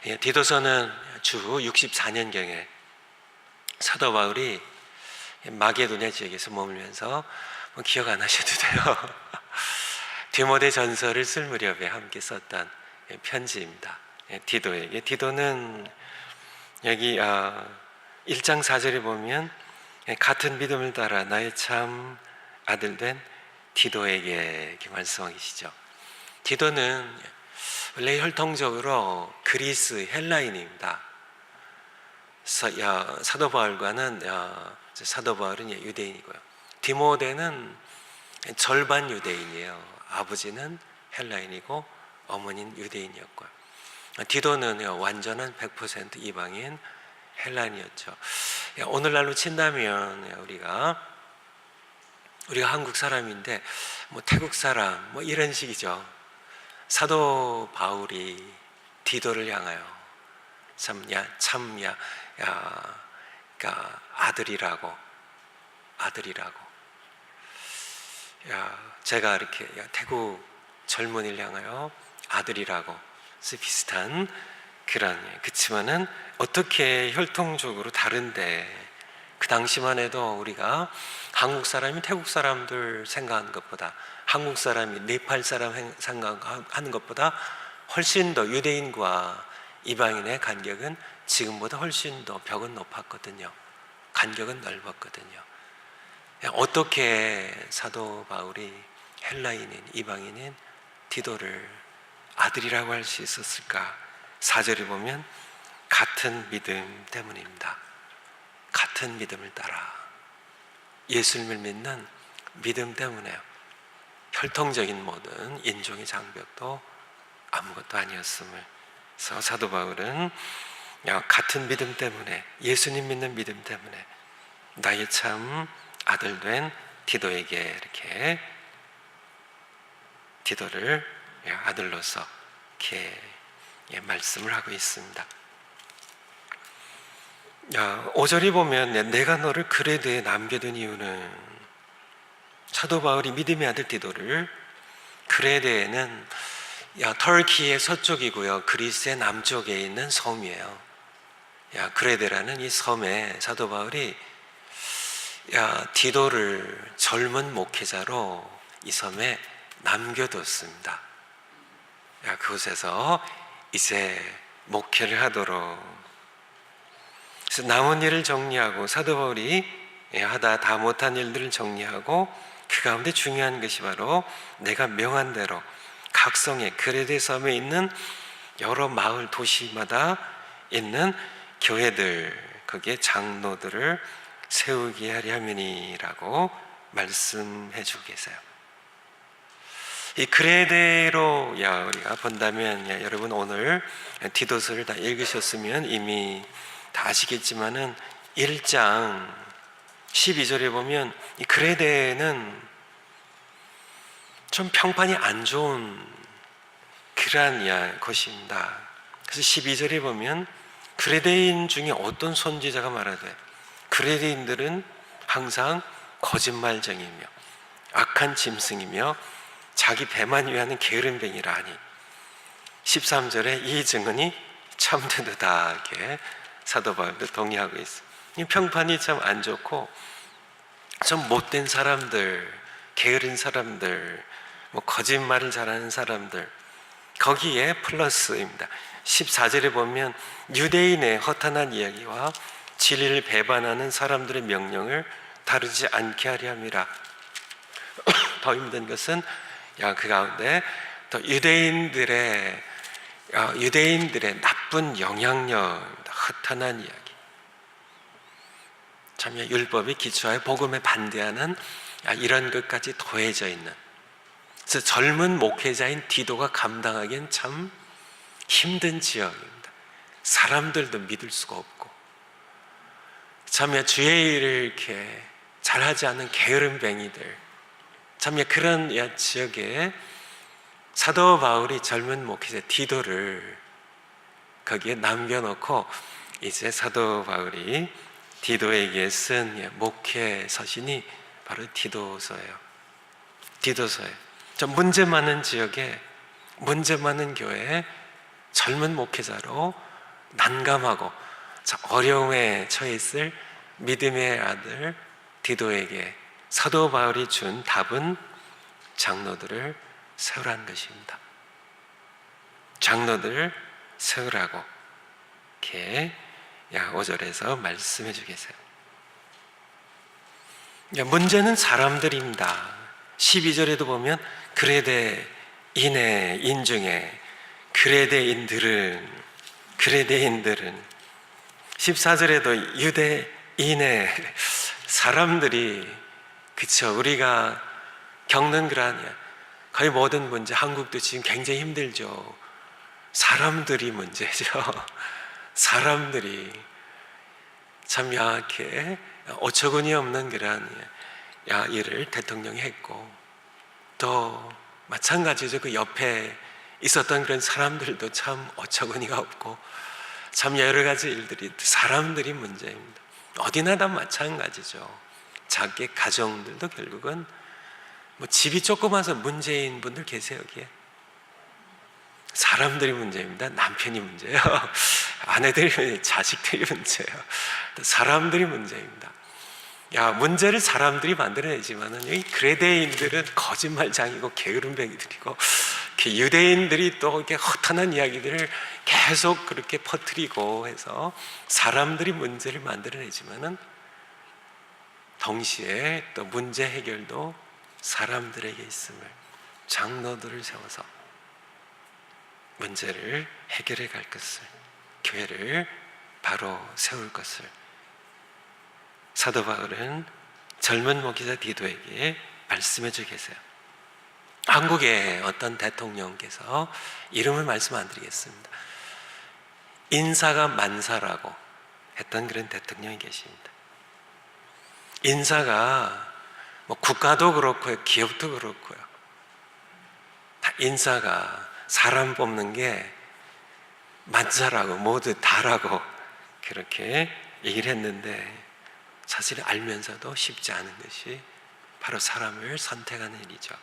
디도서는 주 64년경에 사도 바울이 마게도냐 지역에서 머물면서 기억 안 하셔도 돼요. 디모데 전서를 쓸 무렵에 함께 썼던 편지입니다. 디도에게. 디도는 여기 1장 4절에 보면 같은 믿음을 따라 나의 참 아들 된 디도에게 이렇게 말씀하고 계시죠. 디도는 원래 혈통적으로 그리스 헬라인입니다. 사도 바울과는 사도 바울은 유대인이고요. 디모데는 절반 유대인이에요. 아버지는 헬라인이고 어머니는 유대인이었고요. 디도는 완전한 100% 이방인 헬라인이었죠. 오늘날로 친다면 우리가 한국 사람인데 태국 사람 이런 식이죠. 사도 바울이 디도를 향하여 그러니까 아들이라고 제가 이렇게 태국 젊은이를 향하여 아들이라고 비슷한 그렇지만은 어떻게 혈통적으로 다른데 그 당시만 해도 우리가 한국 사람이 태국 사람들 생각하는 것보다 한국 사람이 네팔 사람 생각하는 것보다 훨씬 더 유대인과 이방인의 간격은 지금보다 훨씬 더 벽은 높았거든요. 간격은 넓었거든요. 어떻게 사도 바울이 헬라인인 이방인인 디도를 아들이라고 할 수 있었을까? 4절을 보면 같은 믿음 때문입니다. 같은 믿음을 따라 예수님을 믿는 믿음 때문에요. 혈통적인 모든 인종의 장벽도 아무것도 아니었음을. 그래서 사도 바울은 같은 믿음 때문에, 예수님 믿는 믿음 때문에 나의 참 아들 된 디도에게 이렇게 디도를 아들로서 이렇게 말씀을 하고 있습니다. 5절이 보면 내가 너를 그레드에 남겨둔 이유는, 사도 바울이 믿음의 아들 디도를, 그레드에는 터키의 서쪽이고요, 그리스의 남쪽에 있는 섬이에요. 그레드라는 이 섬에 사도 바울이 디도를 젊은 목회자로 이 섬에 남겨뒀습니다. 그곳에서 이제 목회를 하도록. 그래서 남은 일을 정리하고, 사도 바울이 하다 다 못한 일들을 정리하고, 그 가운데 중요한 것이 바로 내가 명한 대로 각 성에, 그레데 섬에 있는 여러 마을 도시마다 있는 교회들, 거기에 장로들을 세우게 하려 함이니라고 말씀해 주고 계세요. 이 그레데로 우리가 본다면, 여러분 오늘 디도서를 다 읽으셨으면 이미 다 아시겠지만은 1장 12절에 보면 이 그레데는 좀 평판이 안 좋은 그러한 것입니다. 그래서 12절에 보면 그레데인 중에 어떤 선지자가 말하되 그레데인들은 항상 거짓말쟁이며 악한 짐승이며 자기 배만 위하는 게으름뱅이라 하니 13절에 이 증언이 참되도다 이렇게 사도 바울도 동의하고 있습니다. 이 평판이 참 안 좋고 좀 못된 사람들, 게으른 사람들, 거짓말을 잘하는 사람들, 거기에 플러스입니다. 14절에 보면 유대인의 허탄한 이야기와 진리를 배반하는 사람들의 명령을 다루지 않게 하려 함이라. 더 힘든 것은 그 가운데 또 유대인들의 나쁜 영향력입니다. 허탄한 이야기. 참 율법의 기초하에 복음에 반대하는 이런 것까지 더해져 있는. 그래서 젊은 목회자인 디도가 감당하기엔 참 힘든 지역입니다. 사람들도 믿을 수가 없고, 참 주의 일을 이렇게 잘하지 않는 게으름뱅이들, 참 그런 지역에 사도 바울이 젊은 목회자 디도를 거기에 남겨놓고 이제 사도 바울이 디도에게 쓴 목회 서신이 바로 디도서예요. 좀 문제 많은 지역에, 문제 많은 교회에 젊은 목회자로 난감하고 어려움에 처해 있을 믿음의 아들 디도에게 사도 바울이 준 답은 장로들을 세우라는 것입니다. 장로들을 세우라고 이렇게 5절에서 말씀해 주겠어요. 문제는 사람들입니다. 12절에도 보면 그레데인의 중에 그레데인들은 14절에도 유대인의 사람들이, 그쵸, 우리가 겪는 그러한 거의 모든 문제, 한국도 지금 굉장히 힘들죠. 사람들이 문제죠. 사람들이 참 이렇게 어처구니 없는 그러한 일을 대통령이 했고, 또 마찬가지죠. 그 옆에 있었던 그런 사람들도 참 어처구니가 없고, 참 여러 가지 일들이, 사람들이 문제입니다. 어디나 다 마찬가지죠. 자기 가정들도 결국은 집이 조그마서 문제인 분들 계세요. 여기에 사람들이 문제입니다. 남편이 문제예요. 아내들이, 자식들이 문제예요. 사람들이 문제입니다. 문제를 사람들이 만들어내지만은 여기 그레데인들은 거짓말장이고 게으름뱅이들이고, 유대인들이 또 이렇게 허탄한 이야기들을 계속 그렇게 퍼뜨리고 해서 사람들이 문제를 만들어내지만은 동시에 또 문제 해결도 사람들에게 있음을, 장로들을 세워서 문제를 해결해 갈 것을, 교회를 바로 세울 것을 사도 바울은 젊은 목회자 디도에게 말씀해 주고 계세요. 한국의 어떤 대통령께서, 이름을 말씀 안 드리겠습니다, 인사가 만사라고 했던 그런 대통령이 계십니다. 인사가 국가도 그렇고요, 기업도 그렇고요, 다 인사가 사람 뽑는 게 만사라고, 모두 다라고 그렇게 얘기를 했는데, 사실 알면서도 쉽지 않은 것이 바로 사람을 선택하는 일이죠.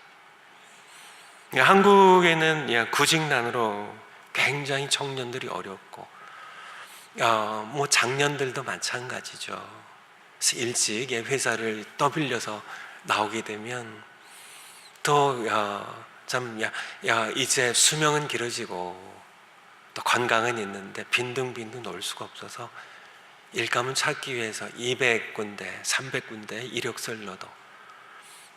한국에는 구직난으로 굉장히 청년들이 어렵고, 장년들도 마찬가지죠. 그래서 일찍 회사를 떠밀려서 나오게 되면 또 이제 수명은 길어지고 또 건강은 있는데 빈둥빈둥 놀 수가 없어서 일감을 찾기 위해서 200군데, 300군데 이력서를 넣어도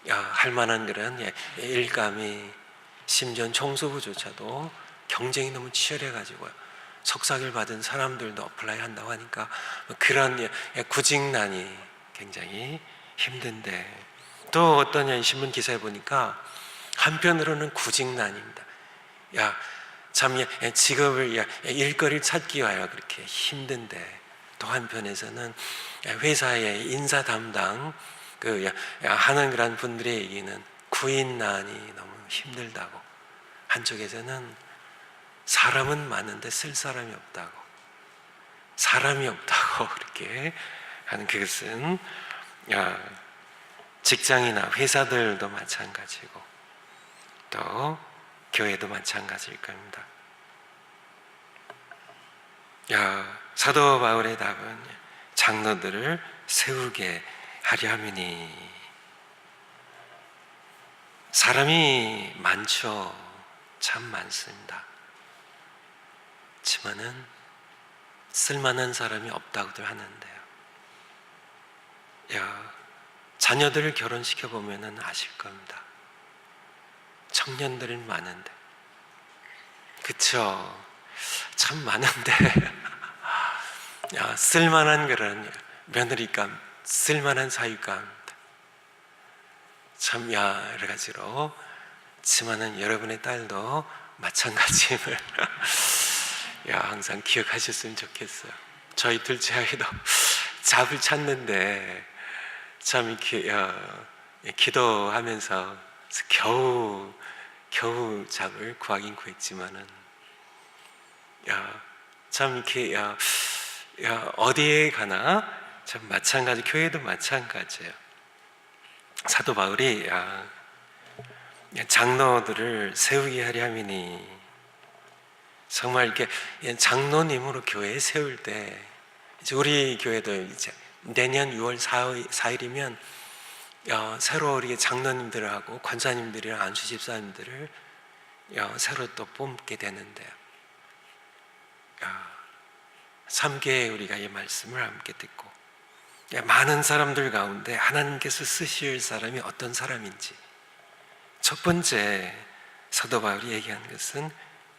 할 만한 그런 일감이, 심지어 총수부조차도 경쟁이 너무 치열해가지고요, 석사를 받은 사람들도 어플라이 한다고 하니까 그런 구직난이 굉장히 힘든데, 또 어떤 신문 기사에 보니까 한편으로는 구직난입니다. 직업을, 일거리를 찾기 위하여 그렇게 힘든데, 또 한편에서는 회사의 인사 담당 하는 그런 분들의 얘기는 구인난이 너무 힘들다고, 한쪽에서는 사람은 많은데 쓸 사람이 없다고, 사람이 없다고 그렇게 하는, 그것은 직장이나 회사들도 마찬가지고 또 교회도 마찬가지일 겁니다. 사도 바울의 답은 장로들을 세우게 하려 함이니. 사람이 많죠. 참 많습니다. 그렇지만은 쓸만한 사람이 없다고들 하는데요. 자녀들을 결혼시켜 보면은 아실 겁니다. 청년들은 많은데, 그쵸? 참 많은데 쓸만한 그런 며느리감, 쓸만한 사위감, 참 여러 가지로. 그렇지만은 여러분의 딸도 마찬가지임을 항상 기억하셨으면 좋겠어요. 저희 둘째 아이도 잡을 찾는데 참 이렇게 기도하면서 겨우 잡을 구하긴 구했지만은 참 이렇게 어디에 가나 참 마찬가지, 교회도 마찬가지예요. 사도 바울이 장로들을 세우게 하려 함이니, 정말 이렇게 장로님으로 교회에 세울 때, 이제 우리 교회도 이제 내년 6월 4일이면 새로 우리 장로님들하고 권사님들이랑 안수 집사님들을 새로 또 뽑게 되는데요. 3개에 우리가 이 말씀을 함께 듣고, 많은 사람들 가운데 하나님께서 쓰실 사람이 어떤 사람인지, 첫 번째 사도 바울이 얘기한 것은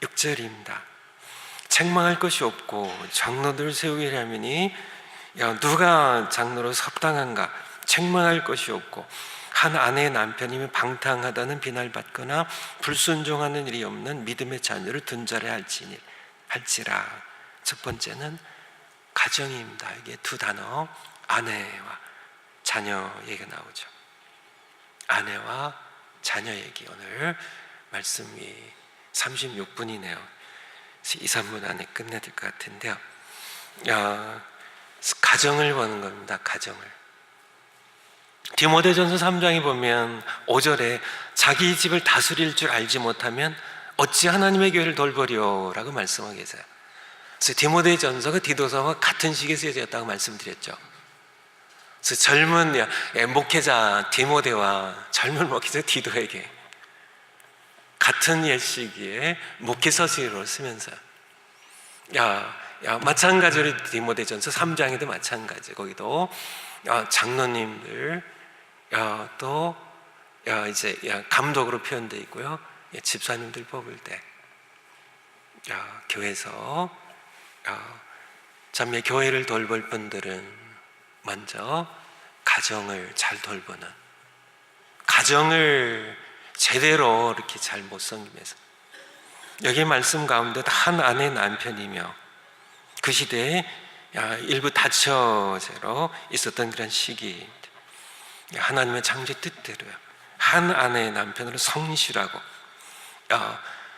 6절입니다. 책망할 것이 없고 장로들 세우려면이 누가 장로로 합당한가? 책망할 것이 없고 한 아내의 남편이면 방탕하다는 비난받거나 불순종하는 일이 없는 믿음의 자녀를 둔 자라 할지라. 첫 번째는 가정입니다. 이게 두 단어, 아내와 자녀 얘기가 나오죠. 아내와 자녀 얘기, 오늘 말씀이 36분이네요. 2, 3분 안에 끝내야 될 것 같은데요. 가정을 보는 겁니다. 가정을. 디모데전서 3장에 보면 5절에 자기 집을 다스릴 줄 알지 못하면 어찌 하나님의 교회를 돌보려 라고 말씀하고 계세요. 그래서 디모데전서가 디도서와 같은 시기에 쓰여졌다고 말씀드렸죠. 그래서 젊은 목회자 디모데와 젊은 목회자 디도에게 같은 옛 시기에 목회서식으로 쓰면서 마찬가지로 디모데전서 3장에도 마찬가지, 거기도 장로님들 또 이제 감독으로 표현되어 있고요. 집사님들 뽑을 때 교회에서 참 교회를 돌볼 분들은 먼저 가정을 잘 돌보는, 가정을 제대로 이렇게 잘 못 섬기면서, 여기 말씀 가운데도 한 아내의 남편이며 그 시대에 일부 다처제로 있었던 그런 시기, 하나님의 창조 뜻대로요. 한 아내의 남편으로 성실하고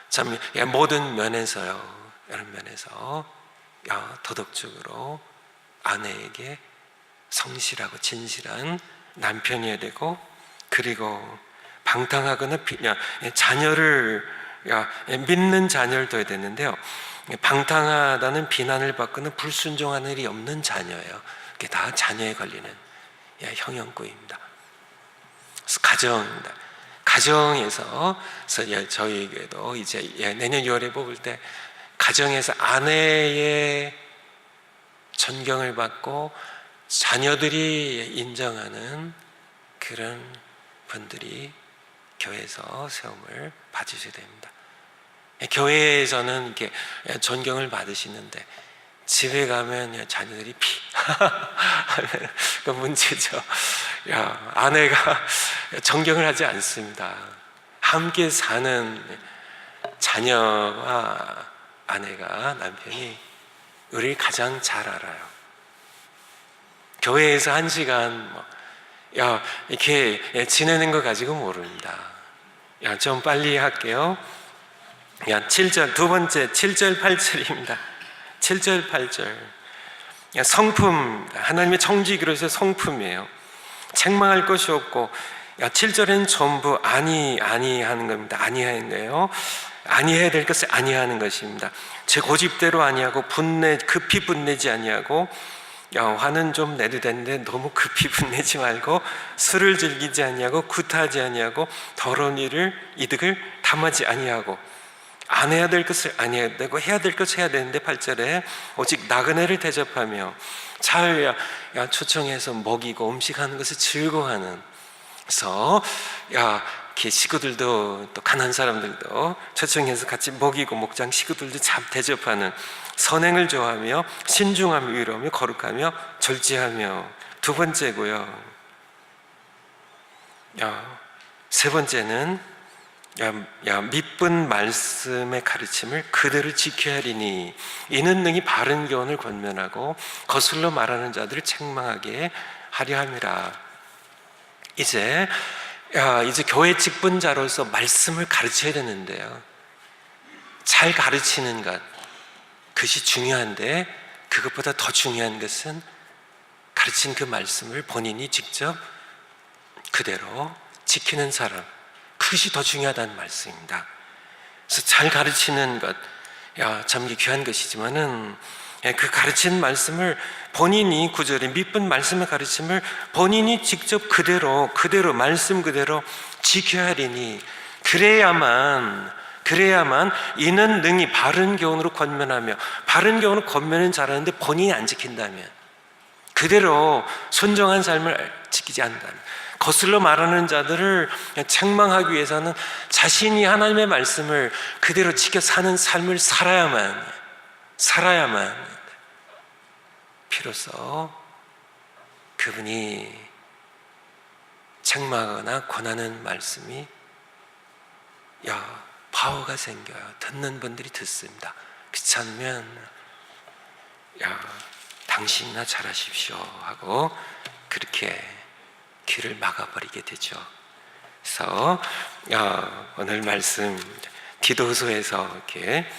참 모든 면에서요, 여러 면에서 도덕적으로 아내에게 성실하고 진실한 남편이어야 되고, 그리고 방탕하거나 자녀를 믿는 자녀를 둬야 되는데요, 방탕하다는 비난을 받거나 불순종하는 일이 없는 자녀예요. 그게 다 자녀에 걸리는 형용구입니다. 그래서 가정입니다. 가정에서 저희에게도 이제 내년 6월에 뽑을 때 가정에서 아내의 존경을 받고 자녀들이 인정하는 그런 분들이 교회에서 세움을 받으셔야 됩니다. 교회에서는 이렇게 존경을 받으시는데 집에 가면 자녀들이 그 문제죠. 아내가 존경을 하지 않습니다. 함께 사는 자녀와 아내가, 남편이 우리를 가장 잘 알아요. 교회에서 1시간 이렇게 지내는 거 가지고 모릅니다. 좀 빨리 할게요. 7절, 두 번째 7절 8절입니다. 7절 8절 성품, 하나님의 청지기로서 성품이에요. 책망할 것이 없고, 7절에는 전부 아니하는 겁니다. 아니하는 거예요. 아니해야 될 것을 아니하는 것입니다. 제 고집대로 아니하고 급히 분내지 아니하고, 화는 좀 내도 되는데 너무 급히 분내지 말고, 술을 즐기지 아니하고, 구타하지 아니하고, 더러운 이득을 탐하지 아니하고, 안 해야 될 것을 안 해야 되고 해야 될 것을 해야 되는데, 8절에 오직 나그네를 대접하며 잘 초청해서 먹이고 음식하는 것을 즐거워하는, 그래서 식구들도 또 가난한 사람들도 초청해서 같이 먹이고 목장 식구들도 잘 대접하는 선행을 좋아하며 신중하며 위로하며 거룩하며 절제하며. 두 번째고요. 세 번째는 믿은 말씀의 가르침을 그대로 지켜야 하리니 이는 능히 바른 교훈을 권면하고 거슬러 말하는 자들을 책망하게 하려 함이라. 이제 교회 직분자로서 말씀을 가르쳐야 되는데요, 잘 가르치는 것, 그것이 중요한데, 그것보다 더 중요한 것은 가르친 그 말씀을 본인이 직접 그대로 지키는 사람, 그것이 더 중요하다는 말씀입니다. 그래서 잘 가르치는 것, 참 귀한 것이지만은 그 가르친 말씀을 본인이 구절에 믿은 말씀의 가르침을 본인이 직접 그대로 말씀 그대로 지켜야 하리니 그래야만 이는 능히 바른 교훈으로 권면하며 바른 교훈으로 권면은 잘하는데 본인이 안 지킨다면 그대로 순종한 삶을 지키지 않는다면 거슬러 말하는 자들을 책망하기 위해서는 자신이 하나님의 말씀을 그대로 지켜 사는 삶을 살아야만 비로소 그분이 책망하거나 권하는 말씀이 파워가 생겨요. 듣는 분들이 듣습니다. 그렇지 않으면 당신이나 잘하십시오 하고 그렇게 귀를 막아버리게 되죠. 그래서 오늘 말씀 디도서에서 이렇게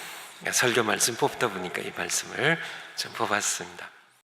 설교 말씀 뽑다 보니까 이 말씀을 좀 뽑았습니다.